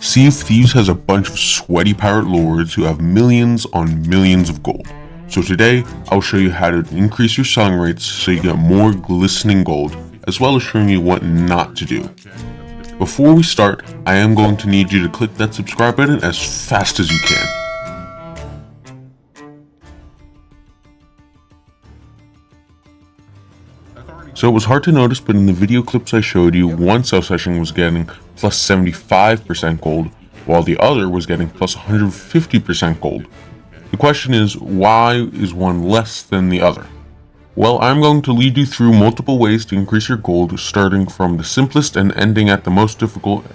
Sea of Thieves has a bunch of sweaty pirate lords who have millions on millions of gold. So today, I'll show you how to increase your selling rates so you get more glistening gold, as well as showing you what not to do. Before we start, I am going to need you to click that subscribe button as fast as you can. So it was hard to notice, but in the video clips I showed you, one sell session was getting plus 75% gold, while the other was getting plus 150% gold. The question is, why is one less than the other? Well, I'm going to lead you through multiple ways to increase your gold, starting from the simplest and ending at the most difficult,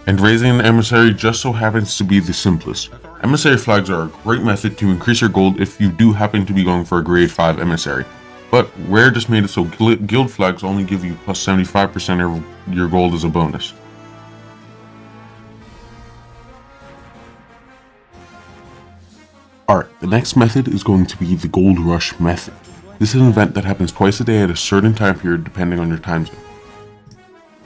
and raising an emissary just so happens to be the simplest. Emissary flags are a great method to increase your gold if you do happen to be going for a grade 5 emissary. But Rare just made it so guild flags only give you plus 75% of your gold as a bonus. Alright, the next method is going to be the Gold Rush method. This is an event that happens twice a day at a certain time period depending on your time zone.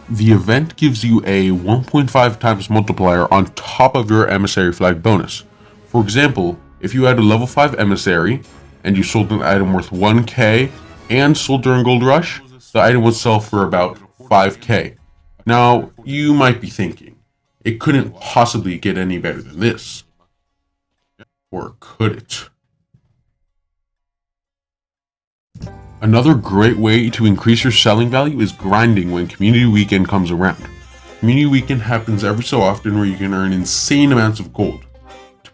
The event gives you a 1.5 times multiplier on top of your emissary flag bonus. For example, if you had a level 5 emissary, and you sold an item worth 1k and sold during Gold Rush, the item would sell for about 5k. Now, you might be thinking, it couldn't possibly get any better than this. Or could it? Another great way to increase your selling value is grinding when Community Weekend comes around. Community Weekend happens every so often where you can earn insane amounts of gold.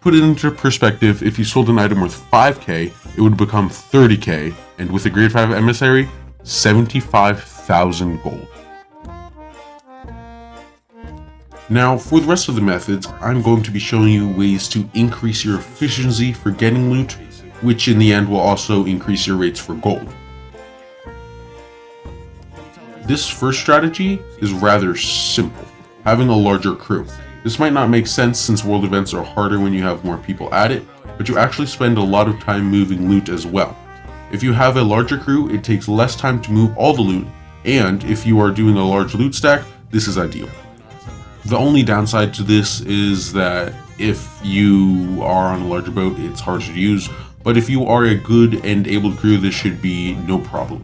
Put it into perspective, if you sold an item worth 5k, it would become 30k, and with a grade 5 emissary, 75,000 gold. Now, for the rest of the methods, I'm going to be showing you ways to increase your efficiency for getting loot, which in the end will also increase your rates for gold. This first strategy is rather simple, having a larger crew. This might not make sense since world events are harder when you have more people at it, but you actually spend a lot of time moving loot as well. If you have a larger crew, it takes less time to move all the loot, and if you are doing a large loot stack, this is ideal. The only downside to this is that if you are on a larger boat, it's harder to use, but if you are a good and able crew, this should be no problem.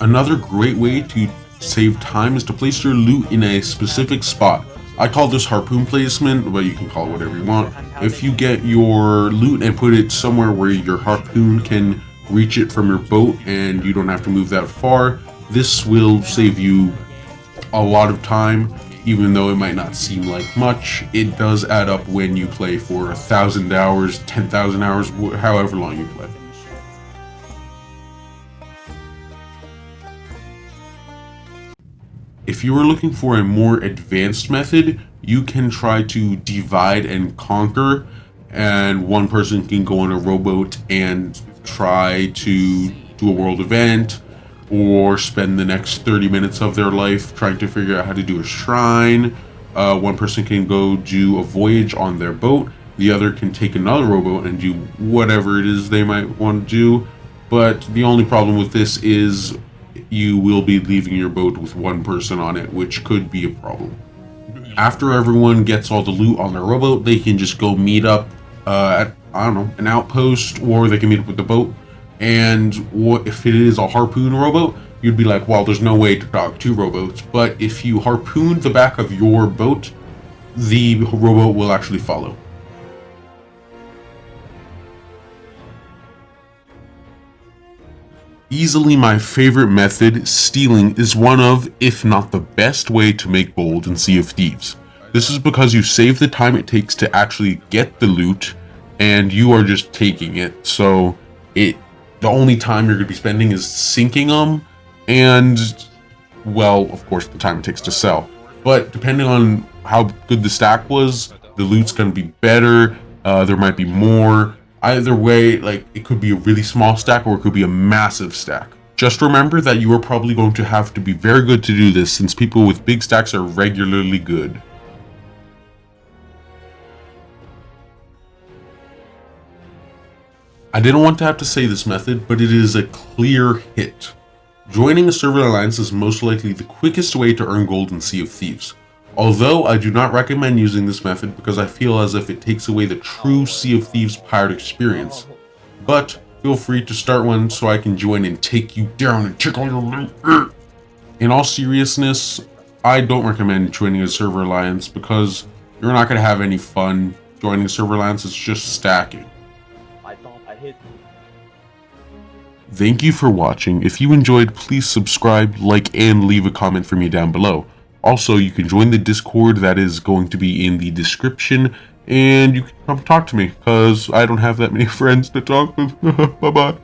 Another great way to save time is to place your loot in a specific spot. I call this harpoon placement, but you can call it whatever you want. If you get your loot and put it somewhere where your harpoon can reach it from your boat and you don't have to move that far, this will save you a lot of time. Even though it might not seem like much, it does add up when you play for 1,000 hours, 10,000 hours, however long you play. If you are looking for a more advanced method, you can try to divide and conquer, and one person can go on a rowboat and try to do a world event, or spend the next 30 minutes of their life trying to figure out how to do a shrine. One person can go do a voyage on their boat, the other can take another rowboat and do whatever it is they might want to do, but the only problem with this is you will be leaving your boat with one person on it, which could be a problem. After everyone gets all the loot on their rowboat, they can just go meet up at, I don't know, an outpost, or they can meet up with the boat. And if it is a harpoon rowboat, you'd be like, well, there's no way to dock 2 rowboats. But if you harpoon the back of your boat, the rowboat will actually follow. Easily my favorite method, stealing, is one of, if not the best way to make gold in Sea of Thieves. This is because you save the time it takes to actually get the loot, and you are just taking it. So the only time you're going to be spending is sinking them, and, well, of course, the time it takes to sell. But depending on how good the stack was, the loot's going to be better, there might be more. Either way, like, it could be a really small stack or it could be a massive stack. Just remember that you are probably going to have to be very good to do this, since people with big stacks are regularly good. I didn't want to have to say this method, but it is a clear hit. Joining a server alliance is most likely the quickest way to earn gold in Sea of Thieves. Although I do not recommend using this method because I feel as if it takes away the true Sea of Thieves pirate experience. But feel free to start one so I can join and take you down and take all your loot. In all seriousness, I don't recommend joining a server alliance because you're not going to have any fun joining a server alliance. It's just stacking. I thought I hit. Thank you for watching. If you enjoyed, please subscribe, like, and leave a comment for me down below. Also, you can join the Discord that is going to be in the description, and you can come talk to me because I don't have that many friends to talk with. Bye-bye.